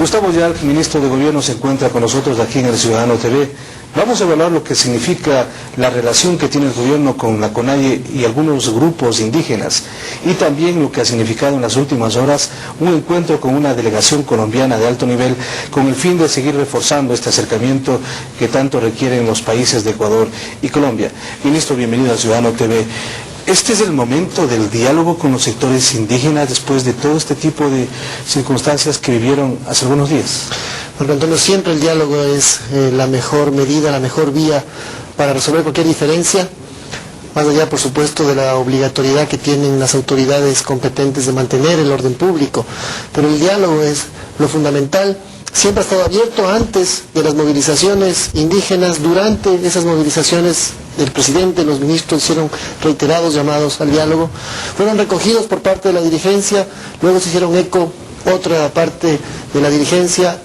Gustavo Yarc, ministro de Gobierno, se encuentra con nosotros aquí en El Ciudadano TV. Vamos a evaluar lo que significa la relación que tiene el gobierno con la CONAIE y algunos grupos indígenas, y también lo que ha significado en las últimas horas un encuentro con una delegación colombiana de alto nivel con el fin de seguir reforzando este acercamiento que tanto requieren los países de Ecuador y Colombia. Ministro, bienvenido al Ciudadano TV. ¿Este es el momento del diálogo con los sectores indígenas después de todo este tipo de circunstancias que vivieron hace algunos días? Marco Antonio, siempre el diálogo es la mejor medida, la mejor vía para resolver cualquier diferencia, más allá, por supuesto, de la obligatoriedad que tienen las autoridades competentes de mantener el orden público. Pero el diálogo es lo fundamental. Siempre ha estado abierto antes de las movilizaciones indígenas, durante esas movilizaciones el presidente, los ministros hicieron reiterados llamados al diálogo, fueron recogidos por parte de la dirigencia, luego se hicieron eco otra parte de la dirigencia,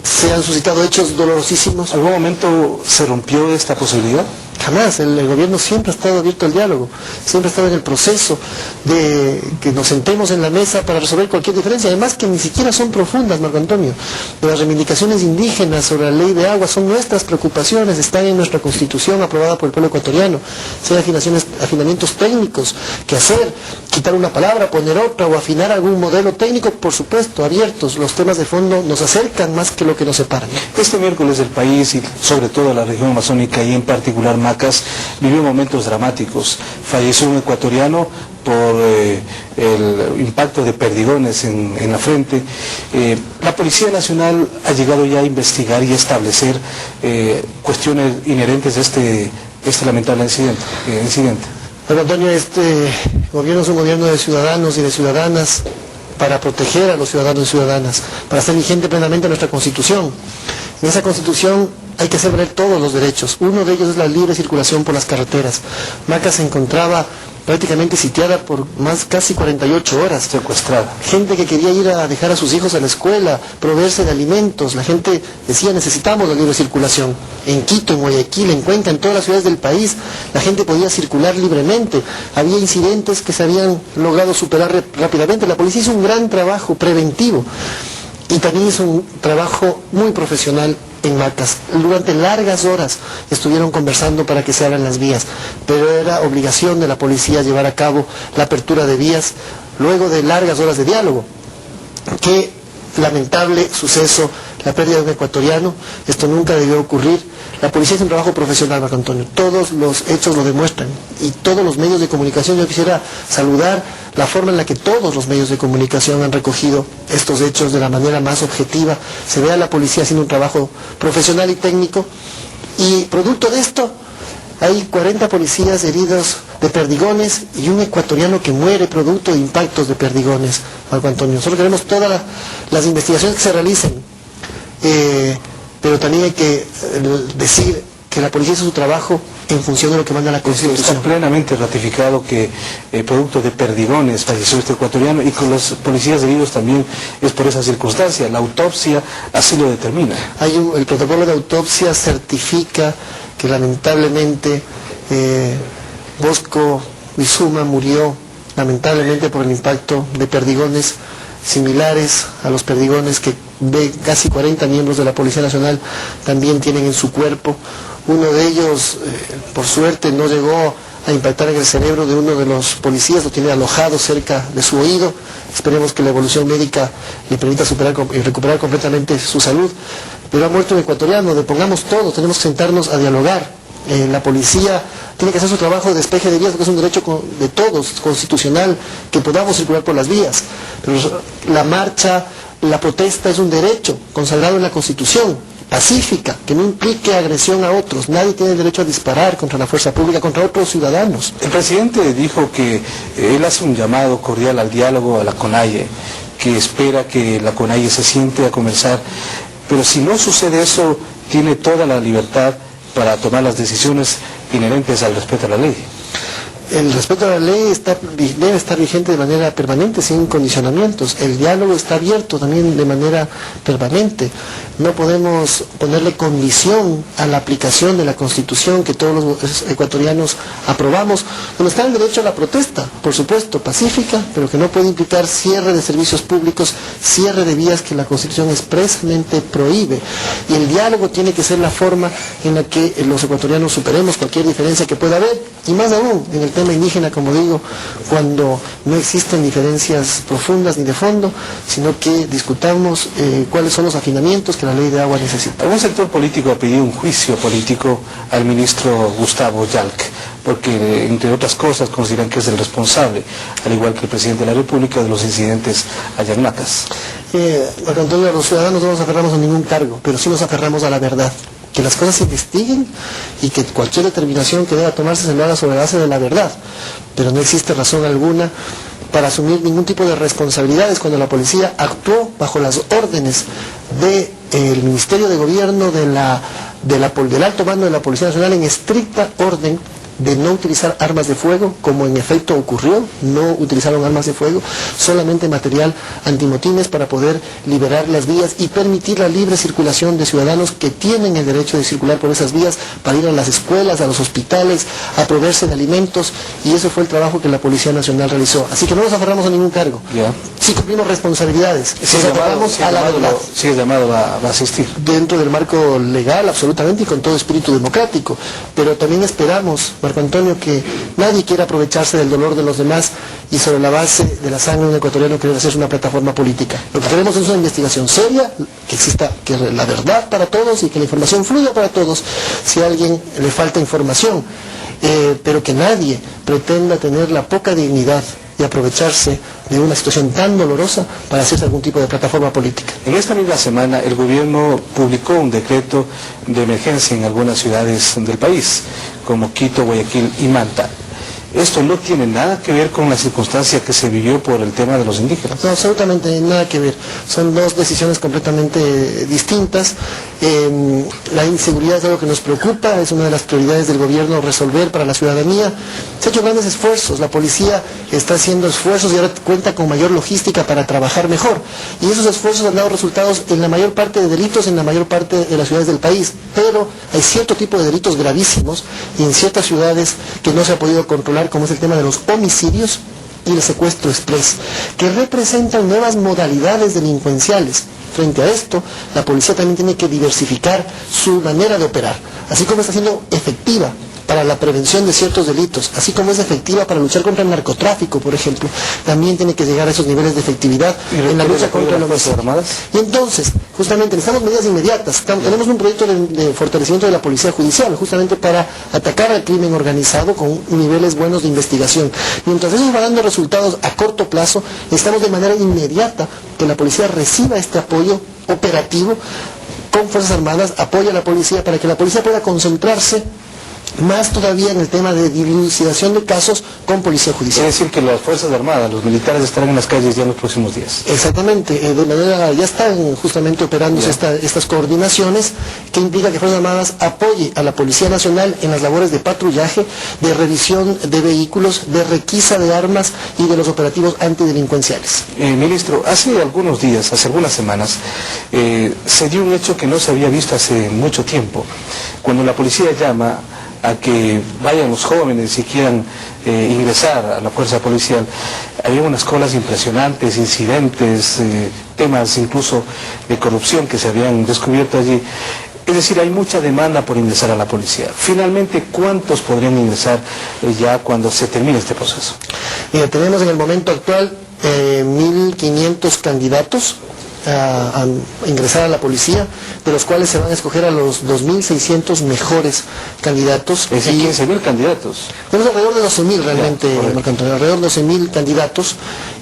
se han suscitado hechos dolorosísimos. ¿Algún momento se rompió esta posibilidad? Jamás, el gobierno siempre ha estado abierto al diálogo, siempre ha estado en el proceso de que nos sentemos en la mesa para resolver cualquier diferencia, además que ni siquiera son profundas, Marco Antonio. Las reivindicaciones indígenas sobre la ley de agua son nuestras preocupaciones, están en nuestra Constitución aprobada por el pueblo ecuatoriano. Si hay afinamientos técnicos que hacer, quitar una palabra, poner otra o afinar algún modelo técnico, por supuesto, abiertos. Los temas de fondo nos acercan más que lo que nos separan. Este miércoles el país y sobre todo la región amazónica y en particular Macas vivió momentos dramáticos. Falleció un ecuatoriano por el impacto de perdigones en la frente. La Policía Nacional ha llegado ya a investigar y establecer cuestiones inherentes a este lamentable incidente. Pero Antonio, este gobierno es un gobierno de ciudadanos y de ciudadanas para proteger a los ciudadanos y ciudadanas, para hacer vigente plenamente nuestra Constitución. En esa Constitución hay que hacer valer todos los derechos. Uno de ellos es la libre circulación por las carreteras. Macas se encontraba prácticamente sitiada por casi 48 horas. Secuestrada. Gente que quería ir a dejar a sus hijos a la escuela, proveerse de alimentos. La gente decía, necesitamos la libre circulación. En Quito, en Guayaquil, en Cuenca, en todas las ciudades del país, la gente podía circular libremente. Había incidentes que se habían logrado superar rápidamente. La policía hizo un gran trabajo preventivo y también hizo un trabajo muy profesional en Macas. Durante largas horas estuvieron conversando para que se abran las vías, pero era obligación de la policía llevar a cabo la apertura de vías luego de largas horas de diálogo. Qué lamentable suceso, la pérdida de un ecuatoriano. Esto nunca debió ocurrir. La policía es un trabajo profesional, Marco Antonio, todos los hechos lo demuestran, y todos los medios de comunicación. Yo quisiera saludar la forma en la que todos los medios de comunicación han recogido estos hechos de la manera más objetiva. Se ve a la policía haciendo un trabajo profesional y técnico, y producto de esto hay 40 policías heridos de perdigones y un ecuatoriano que muere producto de impactos de perdigones, Marco Antonio. Nosotros queremos todas las investigaciones que se realicen, pero también hay que decir que la policía hace su trabajo en función de lo que manda la Constitución. Está plenamente ratificado que producto de perdigones falleció este ecuatoriano, y con los policías heridos también es por esa circunstancia. La autopsia así lo determina. El protocolo de autopsia certifica que lamentablemente Bosco Bizuma murió lamentablemente por el impacto de perdigones similares a los perdigones que casi 40 miembros de la Policía Nacional también tienen en su cuerpo. Uno de ellos, por suerte, no llegó a impactar en el cerebro de uno de los policías, lo tiene alojado cerca de su oído. Esperemos que la evolución médica le permita superar y recuperar completamente su salud. Pero ha muerto un ecuatoriano. Depongamos todos, tenemos que sentarnos a dialogar. La policía tiene que hacer su trabajo de despeje de vías, porque es un derecho de todos, constitucional, que podamos circular por las vías. Pero la marcha, la protesta es un derecho consagrado en la Constitución, pacífica, que no implique agresión a otros. Nadie tiene el derecho a disparar contra la fuerza pública, contra otros ciudadanos. El presidente dijo que él hace un llamado cordial al diálogo a la CONAIE, que espera que la CONAIE se siente a conversar, pero si no sucede eso, tiene toda la libertad para tomar las decisiones inherentes al respeto a la ley. el respeto a la ley debe estar vigente de manera permanente, sin condicionamientos. El diálogo está abierto también de manera permanente. No podemos ponerle condición a la aplicación de la Constitución que todos los ecuatorianos aprobamos, donde está el derecho a la protesta, por supuesto, pacífica, pero que no puede implicar cierre de servicios públicos, cierre de vías que la Constitución expresamente prohíbe. Y el diálogo tiene que ser la forma en la que los ecuatorianos superemos cualquier diferencia que pueda haber, y más aún en el tema indígena, como digo, cuando no existen diferencias profundas ni de fondo, sino que discutamos cuáles son los afinamientos que la ley de agua necesita. Algún sector político ha pedido un juicio político al ministro Gustavo Yalc, porque entre otras cosas consideran que es el responsable, al igual que el presidente de la República, de los incidentes allá en Macas. Marco Antonio, los ciudadanos no nos aferramos a ningún cargo, pero sí nos aferramos a la verdad. Que las cosas se investiguen y que cualquier determinación que deba tomarse se lo haga sobre la base de la verdad. Pero no existe razón alguna para asumir ningún tipo de responsabilidades cuando la policía actuó bajo las órdenes del Ministerio de Gobierno, del alto mando de la Policía Nacional, en estricta orden de no utilizar armas de fuego, como en efecto ocurrió. No utilizaron armas de fuego, solamente material antimotines para poder liberar las vías y permitir la libre circulación de ciudadanos que tienen el derecho de circular por esas vías para ir a las escuelas, a los hospitales, a proveerse de alimentos, y eso fue el trabajo que la Policía Nacional realizó. Así que no nos aferramos a ningún cargo. Sí cumplimos responsabilidades. Si el llamado va a asistir. Dentro del marco legal, absolutamente, y con todo espíritu democrático. Pero también esperamos, Marco Antonio, que nadie quiera aprovecharse del dolor de los demás y sobre la base de la sangre de un ecuatoriano querer hacer una plataforma política. Lo que queremos es una investigación seria, que exista la verdad para todos y que la información fluya para todos. Si a alguien le falta información, pero que nadie pretenda tener la poca dignidad de aprovecharse de una situación tan dolorosa para hacerse algún tipo de plataforma política. En esta misma semana el gobierno publicó un decreto de emergencia en algunas ciudades del país, como Quito, Guayaquil y Manta. Esto no tiene nada que ver con la circunstancia que se vivió por el tema de los indígenas. No, absolutamente nada que ver. Son dos decisiones completamente distintas. La inseguridad es algo que nos preocupa, es una de las prioridades del gobierno resolver para la ciudadanía. Se han hecho grandes esfuerzos, la policía está haciendo esfuerzos y ahora cuenta con mayor logística para trabajar mejor. Y esos esfuerzos han dado resultados en la mayor parte de delitos, en la mayor parte de las ciudades del país. Pero hay cierto tipo de delitos gravísimos y en ciertas ciudades que no se ha podido controlar, como es el tema de los homicidios y el secuestro express, que representan nuevas modalidades delincuenciales. Frente a esto, la policía también tiene que diversificar su manera de operar, así como está siendo efectiva para la prevención de ciertos delitos, así como es efectiva para luchar contra el narcotráfico, por ejemplo, también tiene que llegar a esos niveles de efectividad en la lucha contra las Fuerzas Armadas. Y entonces, justamente, necesitamos medidas inmediatas. Tenemos un proyecto de fortalecimiento de la policía judicial, justamente para atacar al crimen organizado con niveles buenos de investigación. Mientras eso va dando resultados a corto plazo, necesitamos de manera inmediata que la policía reciba este apoyo operativo con Fuerzas Armadas, apoya a la policía para que la policía pueda concentrarse más todavía en el tema de dilucidación de casos con policía judicial. Es decir, que las Fuerzas Armadas, los militares estarán en las calles ya en los próximos días. Exactamente, de manera, ya están justamente operándose estas coordinaciones, que implica que Fuerzas Armadas apoye a la Policía Nacional en las labores de patrullaje, de revisión de vehículos, de requisa de armas y de los operativos antidelincuenciales. Ministro, hace algunos días, hace algunas semanas, se dio un hecho que no se había visto hace mucho tiempo. Cuando la policía llama a que vayan los jóvenes y quieran ingresar a la fuerza policial, había unas colas impresionantes, incidentes, temas incluso de corrupción que se habían descubierto allí. Es decir, hay mucha demanda por ingresar a la policía. Finalmente, ¿cuántos podrían ingresar ya cuando se termine este proceso? Mira, tenemos en el momento actual 1.500 candidatos a ingresar a la policía, de los cuales se van a escoger a los 2.600 mejores candidatos. Es decir, 15.000 candidatos. Tenemos alrededor de 12.000 realmente, alrededor de 12.000 candidatos,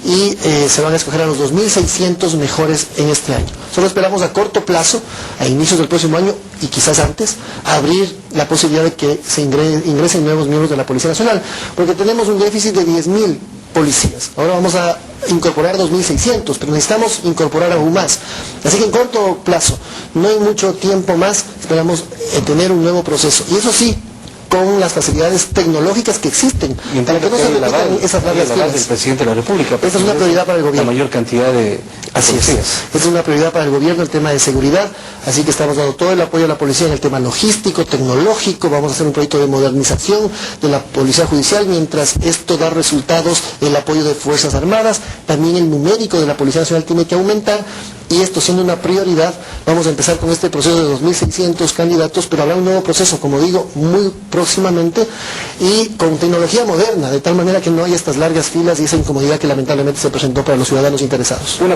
y se van a escoger a los 2.600 mejores en este año. Solo esperamos a corto plazo, a inicios del próximo año y quizás antes, abrir la posibilidad de que se ingresen nuevos miembros de la Policía Nacional, porque tenemos un déficit de 10.000 policías. Ahora vamos a incorporar 2.600, pero necesitamos incorporar aún más. Así que en corto plazo, no hay mucho tiempo más, esperamos tener un nuevo proceso. Y eso sí, con las facilidades tecnológicas que existen, Y para que no se repitan esas largas del filas. presidente de la República. Esa es una prioridad para el gobierno. La mayor cantidad de Así es. policías. Es una prioridad para el gobierno el tema de seguridad, así que estamos dando todo el apoyo a la policía en el tema logístico, tecnológico. Vamos a hacer un proyecto de modernización de la policía judicial, mientras esto da resultados, el apoyo de Fuerzas Armadas, también el numérico de la Policía Nacional tiene que aumentar, y esto siendo una prioridad, vamos a empezar con este proceso de 2.600 candidatos, pero habrá un nuevo proceso, como digo, muy próximamente, y con tecnología moderna, de tal manera que no haya estas largas filas y esa incomodidad que lamentablemente se presentó para los ciudadanos interesados.